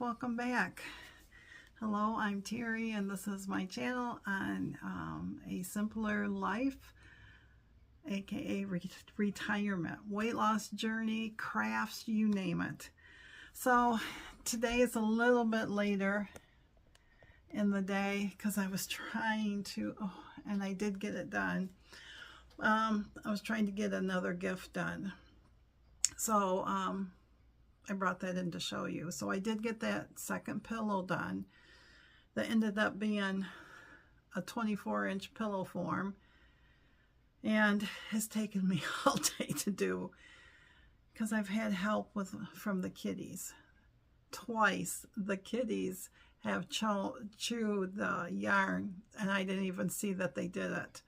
welcome back. Hello, I'm Terry and this is my channel on a simpler life, aka retirement, weight loss journey, crafts, you name it. So today is a little bit later in the day because I was trying to, and I did get it done. I was trying to get another gift done. So I brought that in to show you. So I did get that second pillow done. That ended up being a 24-inch pillow form. And it's taken me all day to do because I've had help from the kitties. Twice the kitties have chewed the yarn and I didn't even see that they did it.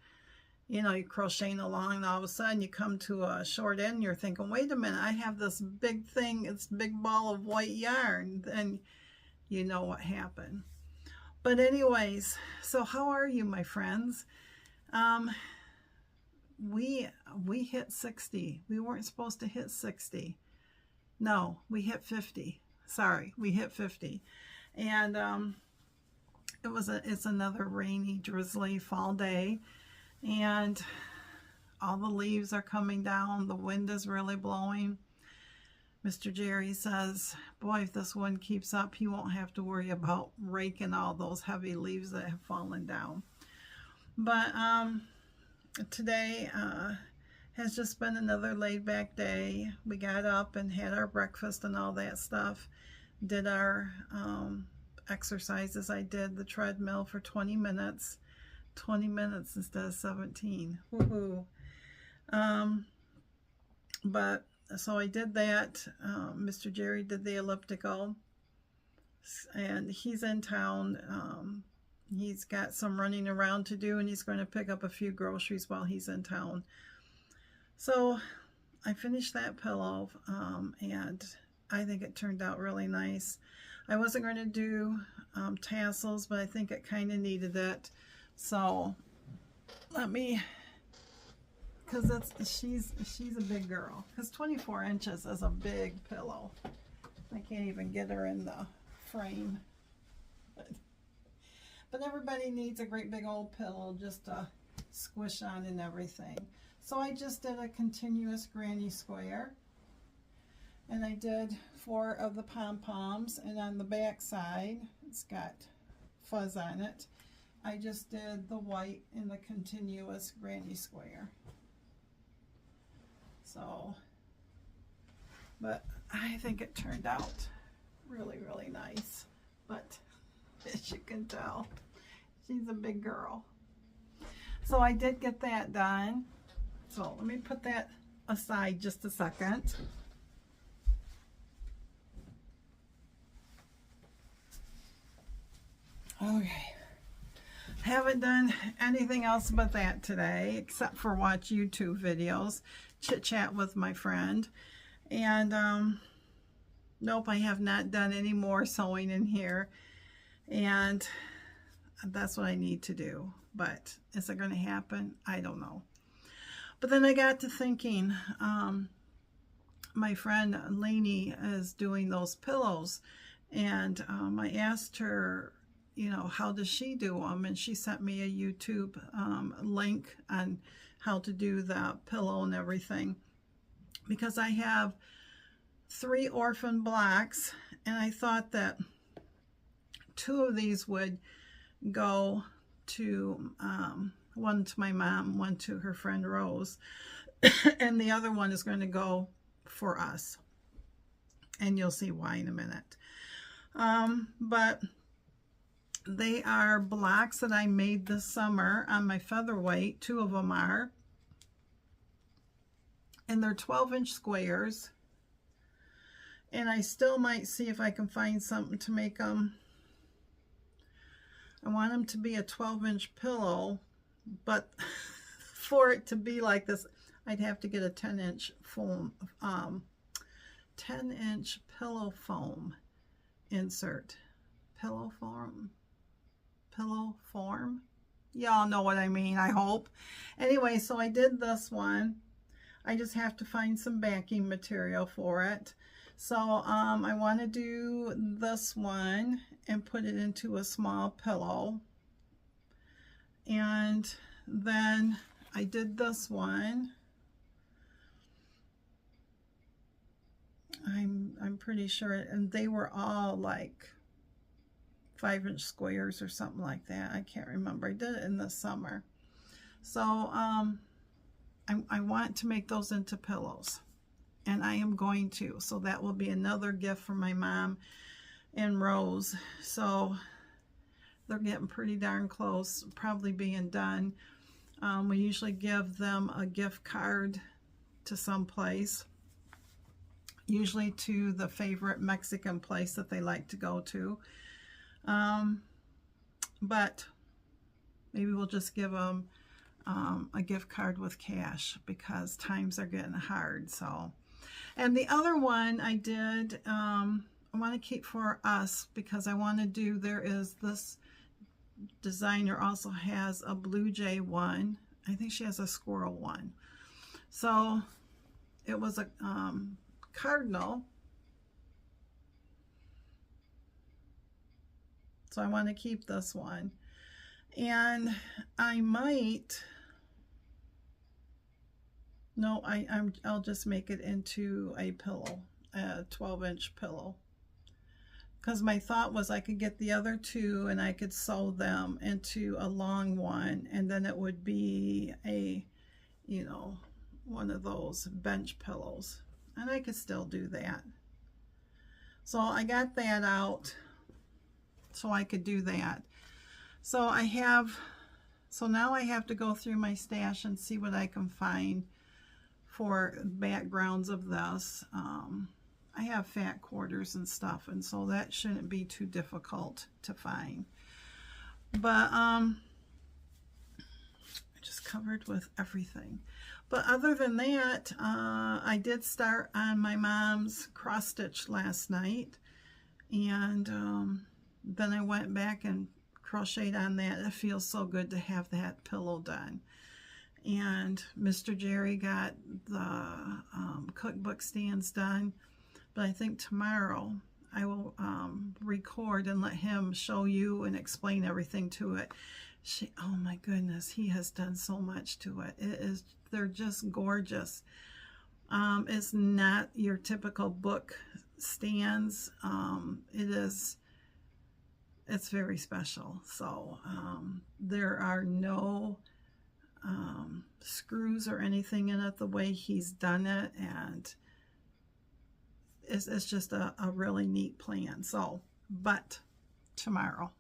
You know, you're crocheting along and all of a sudden you come to a short end and you're thinking, wait a minute, I have this big thing, it's a big ball of white yarn. And you know what happened. But anyways, so how are you, my friends? We hit 60. We weren't supposed to hit 60. No, we hit 50. Sorry, we hit 50. And it's another rainy, drizzly fall day. And all the leaves are coming down. The wind is really blowing. Mr. Jerry says, boy, if this wind keeps up, he won't have to worry about raking all those heavy leaves that have fallen down. But today has just been another laid-back day. We got up and had our breakfast and all that stuff. Did our exercises. I did the treadmill for 20 minutes. 20 minutes instead of 17. Woohoo. But so I did that. Mr. Jerry did the elliptical and he's in town. He's got some running around to do and he's going to pick up a few groceries while he's in town. So I finished that pillow and I think it turned out really nice. I wasn't going to do tassels, but I think it kind of needed it. So let me, because she's a big girl, because 24 inches is a big pillow. I can't even get her in the frame, but everybody needs a great big old pillow just to squish on and everything. So I just did a continuous granny square and I did 4 of the pom-poms, and on the back side it's got fuzz on it. I just did the white in the continuous granny square. So, but I think it turned out really, really nice. But as you can tell, she's a big girl. So I did get that done. So let me put that aside just a second. Okay. Haven't done anything else but that today except for watch YouTube videos, chit chat with my friend, and nope, I have not done any more sewing in here, and that's what I need to do. But is it going to happen? I don't know. But then I got to thinking, my friend Lainey is doing those pillows, and I asked her, you know, how does she do them? And she sent me a YouTube link on how to do the pillow and everything. Because I have 3 orphan blocks, and I thought that 2 of these would go to, one to my mom, one to her friend Rose, and the other one is going to go for us. And you'll see why in a minute. But they are blocks that I made this summer on my featherweight. 2 of them are. And they're 12-inch squares. And I still might see if I can find something to make them. I want them to be a 12-inch pillow. But for it to be like this, I'd have to get a 10-inch foam, 10-inch pillow foam insert. Pillow form. Y'all know what I mean, I hope. Anyway, so I did this one. I just have to find some backing material for it. So I want to do this one and put it into a small pillow. And then I did this one. I'm pretty sure, and they were all like 5-inch squares or something like that. I can't remember. I did it in the summer. So I want to make those into pillows, and I am going to. So that will be another gift from my mom and Rose. So they're getting pretty darn close, probably being done. We usually give them a gift card to some place, usually to the favorite Mexican place that they like to go to. But maybe we'll just give them a gift card with cash because times are getting hard. So, and the other one I did, I want to keep for us because I want to do, there is this designer also has a blue jay one. I think she has a squirrel one. So it was a cardinal. So I want to keep this one. And I might, no, I'll just make it into a pillow, a 12-inch pillow. Because my thought was I could get the other two and I could sew them into a long one, and then it would be a, you know, one of those bench pillows. And I could still do that. So I got that out so I could do that. So now I have to go through my stash and see what I can find for backgrounds of this. I have fat quarters and stuff, and so that shouldn't be too difficult to find. But I'm just covered with everything. But other than that, I did start on my mom's cross stitch last night, and then I went back and crocheted on that. It feels so good to have that pillow done. And Mr. Jerry got the cookbook stands done. But I think tomorrow I will record and let him show you and explain everything to it. Oh my goodness, he has done so much to it. They're just gorgeous. It's not your typical book stands. It's very special. So there are no screws or anything in it the way he's done it, and it's just a really neat plan. So, but tomorrow.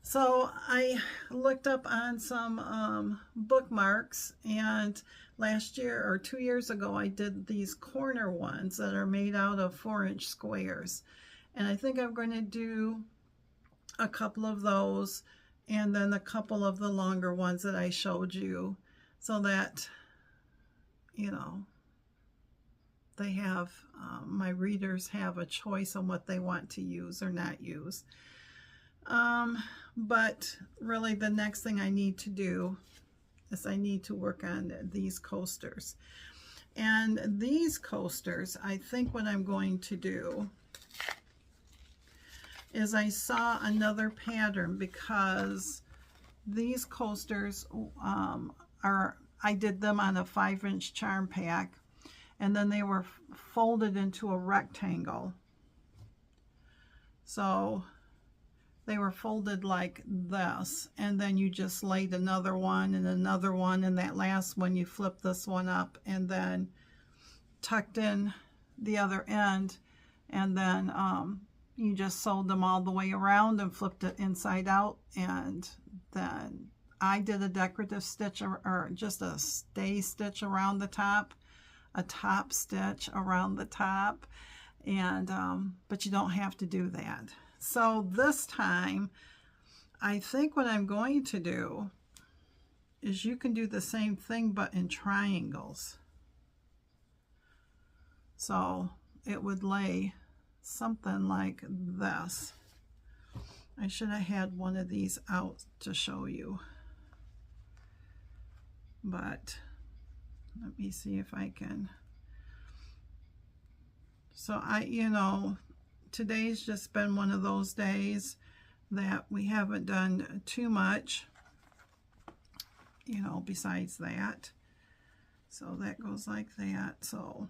So I looked up on some bookmarks, and last year or 2 years ago I did these corner ones that are made out of 4-inch squares, and I think I'm going to do a couple of those and then a couple of the longer ones that I showed you, so that, you know, they have, my readers have a choice on what they want to use or not use. But really the next thing I need to do is I need to work on these coasters. And these coasters, I think what I'm going to do is I saw another pattern, because these coasters I did them on a 5-inch charm pack, and then they were folded into a rectangle. So they were folded like this, and then you just laid another one and another one, and that last one you flip this one up and then tucked in the other end, and then you just sewed them all the way around and flipped it inside out. And then I did a decorative stitch, or just a stay stitch around the top, a top stitch around the top, and but you don't have to do that. So this time I think what I'm going to do is you can do the same thing but in triangles. So it would lay something like this. I should have had one of these out to show you, but let me see if I can. So you know, today's just been one of those days that we haven't done too much, you know, besides that. So that goes like that. So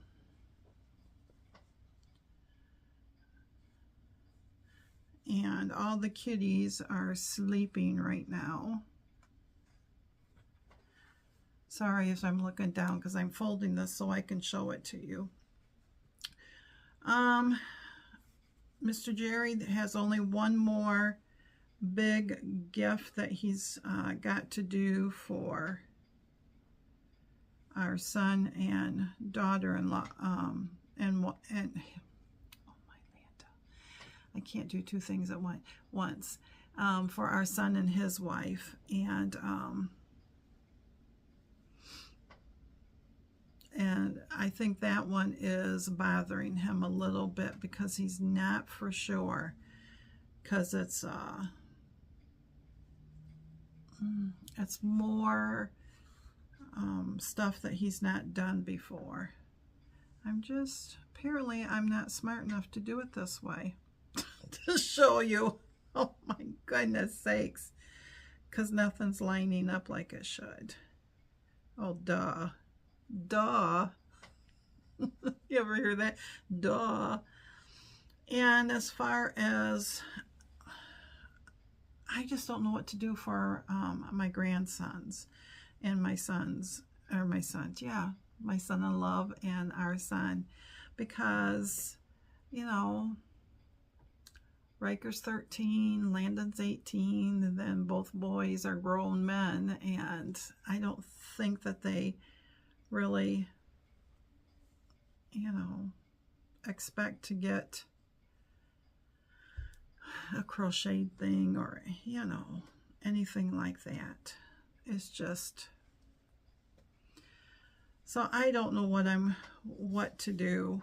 and all the kitties are sleeping right now. Sorry if I'm looking down because I'm folding this so I can show it to you. Mr. Jerry has only one more big gift that he's got to do for our son and daughter-in-law, and oh my Lanta, I can't do two things at once, for our son and his wife, and I think that one is bothering him a little bit because he's not for sure, because it's more stuff that he's not done before. Apparently I'm not smart enough to do it this way to show you. Oh my goodness sakes, because nothing's lining up like it should. Oh, duh. Duh. You ever hear that? Duh. And as far as, I just don't know what to do for my grandsons and my sons, or my sons, yeah, my son-in-law and our son, because, you know, Riker's 13, Landon's 18, and then both boys are grown men, and I don't think that they really, you know, expect to get a crocheted thing or, you know, anything like that. It's just, so I don't know what to do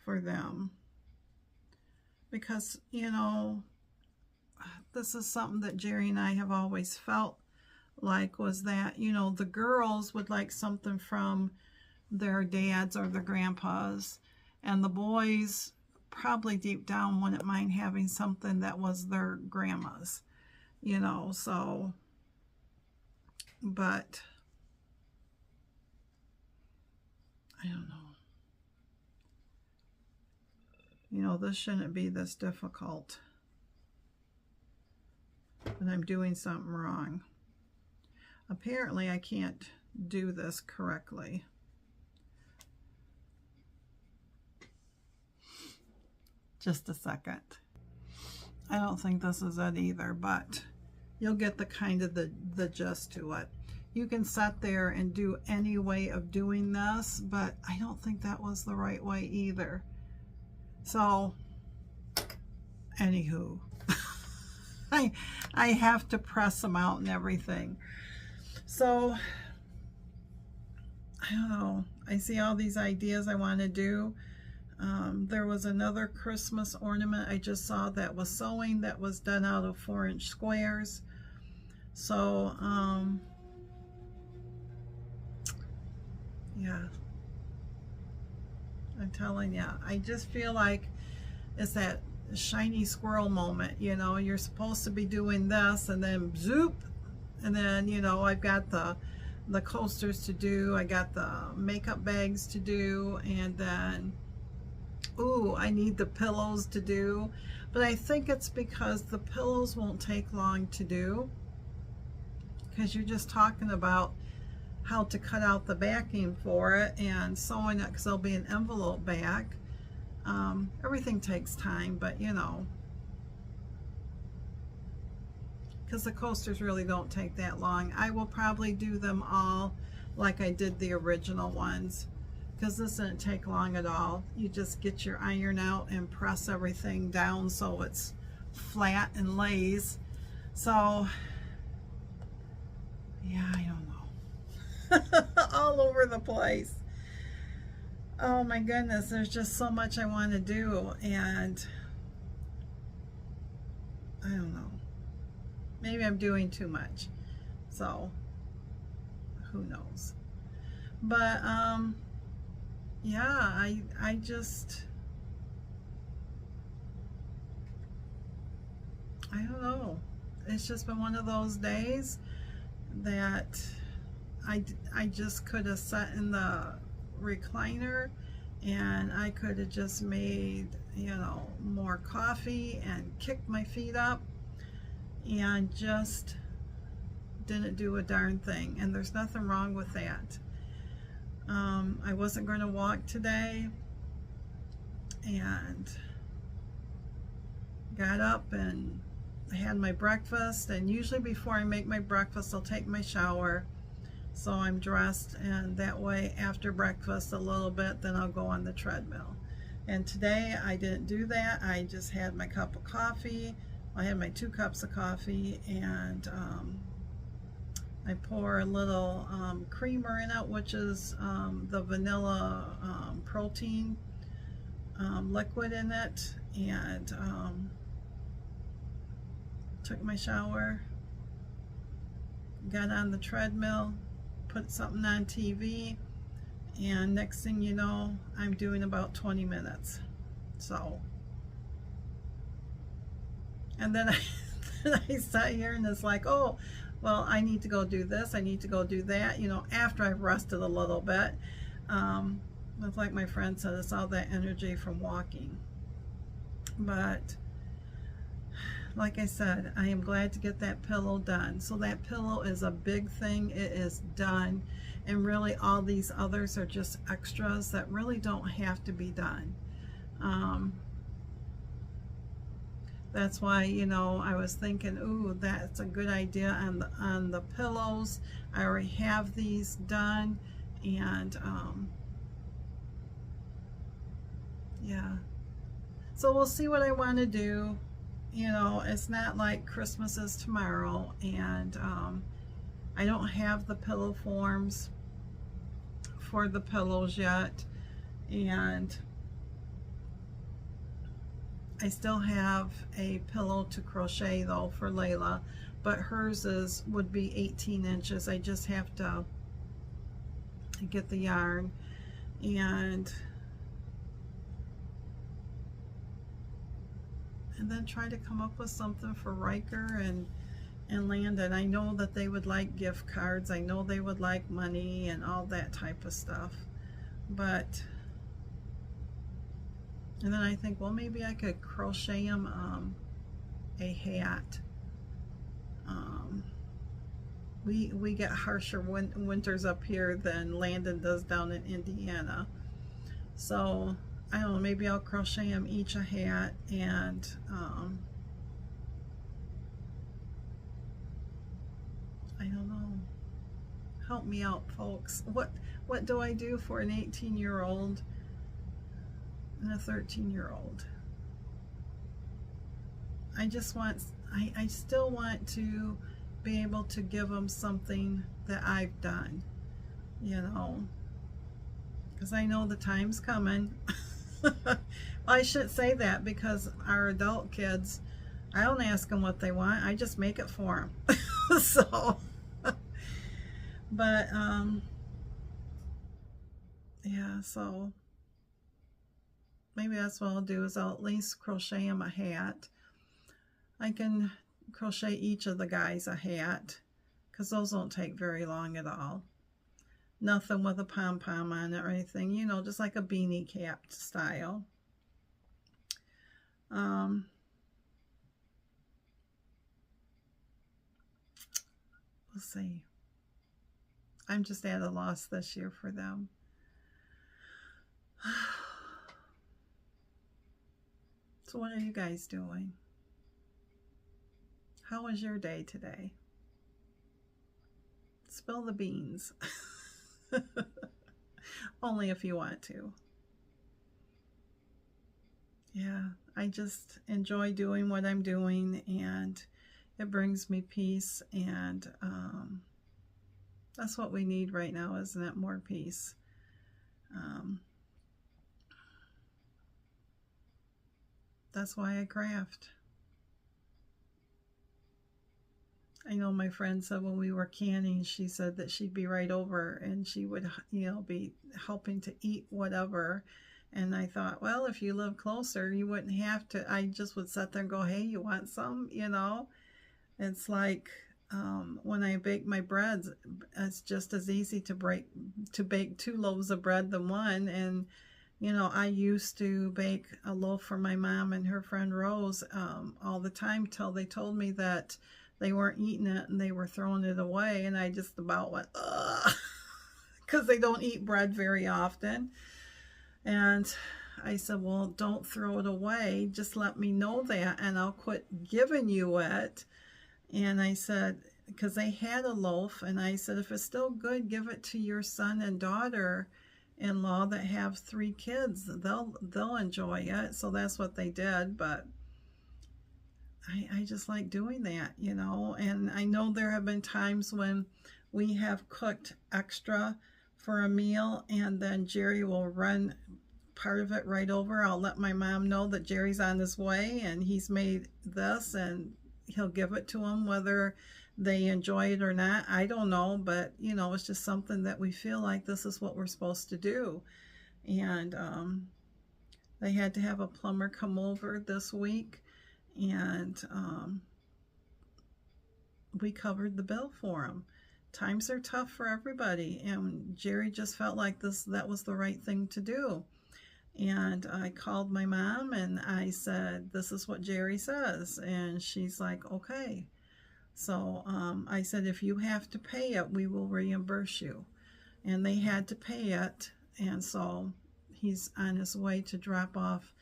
for them, because, you know, this is something that Jerry and I have always felt like, was that, you know, the girls would like something from their dads or their grandpas, and the boys probably deep down wouldn't mind having something that was their grandma's, you know. So, but I don't know. You know, this shouldn't be this difficult, but I'm doing something wrong. Apparently I can't do this correctly. Just a second. I don't think this is it either, but you'll get the kind of the gist to it. You can sit there and do any way of doing this, but I don't think that was the right way either. So, anywho, I have to press them out and everything. So, I don't know. I see all these ideas I want to do. There was another Christmas ornament I just saw that was sewing, that was done out of 4-inch squares. So, yeah. I'm telling you, I just feel like it's that shiny squirrel moment, you know. You're supposed to be doing this, and then zoop, and then, you know, I've got the coasters to do, I got the makeup bags to do, and then, ooh, I need the pillows to do. But I think it's because the pillows won't take long to do, because you're just talking about how to cut out the backing for it and sewing it, because there'll be an envelope back. Everything takes time, but you know, because the coasters really don't take that long. I will probably do them all like I did the original ones, because this didn't take long at all. You just get your iron out and press everything down so it's flat and lays. So yeah, I don't know. All over the place. Oh my goodness, there's just so much I want to do, and I don't know. Maybe I'm doing too much. So, who knows. But yeah, I just, I don't know. It's just been one of those days that I just could have sat in the recliner and I could have just made, you know, more coffee and kicked my feet up and just didn't do a darn thing. And there's nothing wrong with that. I wasn't going to walk today and got up and had my breakfast, and usually before I make my breakfast I'll take my shower, so I'm dressed, and that way after breakfast a little bit, then I'll go on the treadmill. And today I didn't do that. I just had my cup of coffee. I had my 2 cups of coffee, and I pour a little creamer in it, which is the vanilla protein liquid in it, and took my shower, got on the treadmill, put something on TV, and next thing you know, I'm doing about 20 minutes. So, and then I sat here and it's like, oh, well, I need to go do this, I need to go do that, you know, after I've rested a little bit. It's like my friend said, it's all that energy from walking. But like I said, I am glad to get that pillow done. So that pillow is a big thing. It is done. And really all these others are just extras that really don't have to be done. That's why, you know, I was thinking, ooh, that's a good idea on the pillows. I already have these done. And yeah. So we'll see what I want to do. You know, it's not like Christmas is tomorrow, and I don't have the pillow forms for the pillows yet, and I still have a pillow to crochet though for Layla, but hers would be 18 inches. I just have to get the yarn and then try to come up with something for Riker and Landon. I know that they would like gift cards. I know they would like money and all that type of stuff. But, and then I think, well, maybe I could crochet them a hat. We get harsher winters up here than Landon does down in Indiana. So I don't know, maybe I'll crochet them each a hat, and I don't know. Help me out, folks. What do I do for an 18-year-old and a 13-year-old? I just want, I still want to be able to give them something that I've done, you know, because I know the time's coming. Well, I shouldn't say that, because our adult kids, I don't ask them what they want, I just make it for them. So, but yeah, so maybe that's what I'll do, is I'll at least crochet them a hat. I can crochet each of the guys a hat, because those don't take very long at all. Nothing with a pom-pom on it or anything, you know, just like a beanie cap style. We'll see. I'm just at a loss this year for them. So what are you guys doing? How was your day today? Spill the beans. Only if you want to. Yeah, I just enjoy doing what I'm doing, and it brings me peace, and that's what we need right now, isn't it? More peace. That's why I craft. I know my friend said when we were canning, she said that she'd be right over and she would, you know, be helping to eat whatever. And I thought, well, if you live closer, you wouldn't have to. I just would sit there and go, hey, you want some? You know, it's like when I bake my breads, it's just as easy to bake 2 loaves of bread than one. And you know, I used to bake a loaf for my mom and her friend Rose all the time till they told me that they weren't eating it and they were throwing it away. And I just about went, ugh, because they don't eat bread very often. And I said, well, don't throw it away. Just let me know that and I'll quit giving you it. And I said, because they had a loaf, and I said, if it's still good, give it to your son and daughter-in-law that have 3 kids. They'll enjoy it. So that's what they did. But I just like doing that, you know. And I know there have been times when we have cooked extra for a meal, and then Jerry will run part of it right over. I'll let my mom know that Jerry's on his way and he's made this, and he'll give it to them whether they enjoy it or not. I don't know, but you know, it's just something that we feel like this is what we're supposed to do. And they had to have a plumber come over this week, and we covered the bill for him. Times are tough for everybody, and Jerry just felt like that was the right thing to do. And I called my mom and I said, this is what Jerry says. And she's like, okay. So I said, if you have to pay it, we will reimburse you. And they had to pay it. And so he's on his way to drop off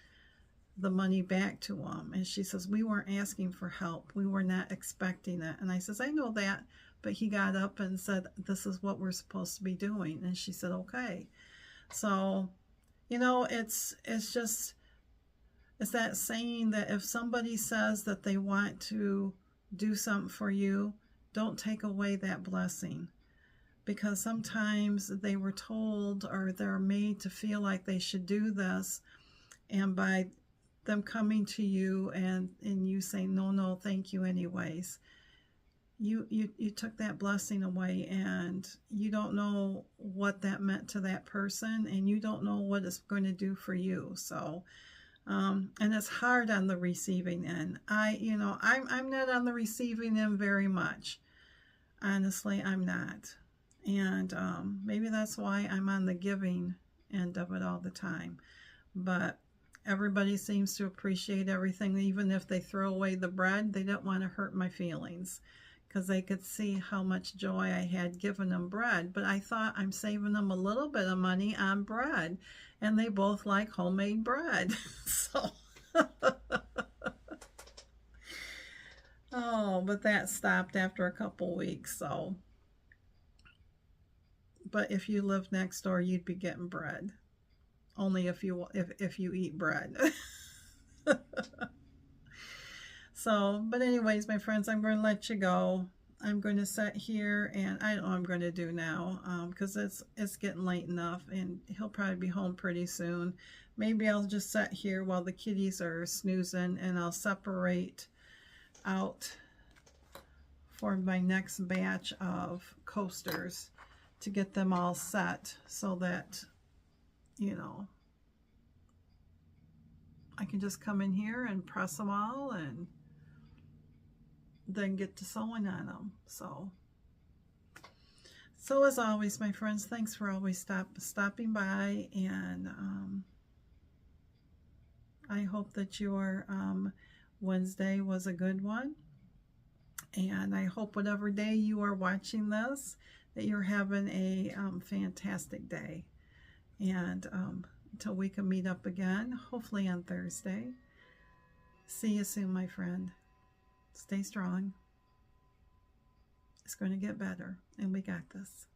the money back to him. And she says, we weren't asking for help. We were not expecting it. And I says, I know that. But he got up and said, this is what we're supposed to be doing. And she said, okay. So, you know, it's that saying that if somebody says that they want to do something for you, don't take away that blessing. Because sometimes they were told or they're made to feel like they should do this, and by them coming to you and you saying, no, thank you anyways, you took that blessing away, and you don't know what that meant to that person, and you don't know what it's going to do for you. So and it's hard on the receiving end. I'm not on the receiving end very much. Honestly, I'm not. And maybe that's why I'm on the giving end of it all the time. But everybody seems to appreciate everything. Even if they throw away the bread, they don't want to hurt my feelings, because they could see how much joy I had giving them bread. But I thought I'm saving them a little bit of money on bread, and they both like homemade bread. So, oh, but that stopped after a couple weeks. So, but if you lived next door, you'd be getting bread. Only if you eat bread. So, but anyways, my friends, I'm going to let you go. I'm going to sit here, and I don't know what I'm going to do now, because it's getting late enough, and he'll probably be home pretty soon. Maybe I'll just sit here while the kitties are snoozing, and I'll separate out for my next batch of coasters to get them all set so that, you know, I can just come in here and press them all and then get to sewing on them. So as always, my friends, thanks for always stopping by, and I hope that your Wednesday was a good one, and I hope whatever day you are watching this, that you're having a fantastic day. And until we can meet up again, hopefully on Thursday. See you soon, my friend. Stay strong. It's going to get better, and we got this.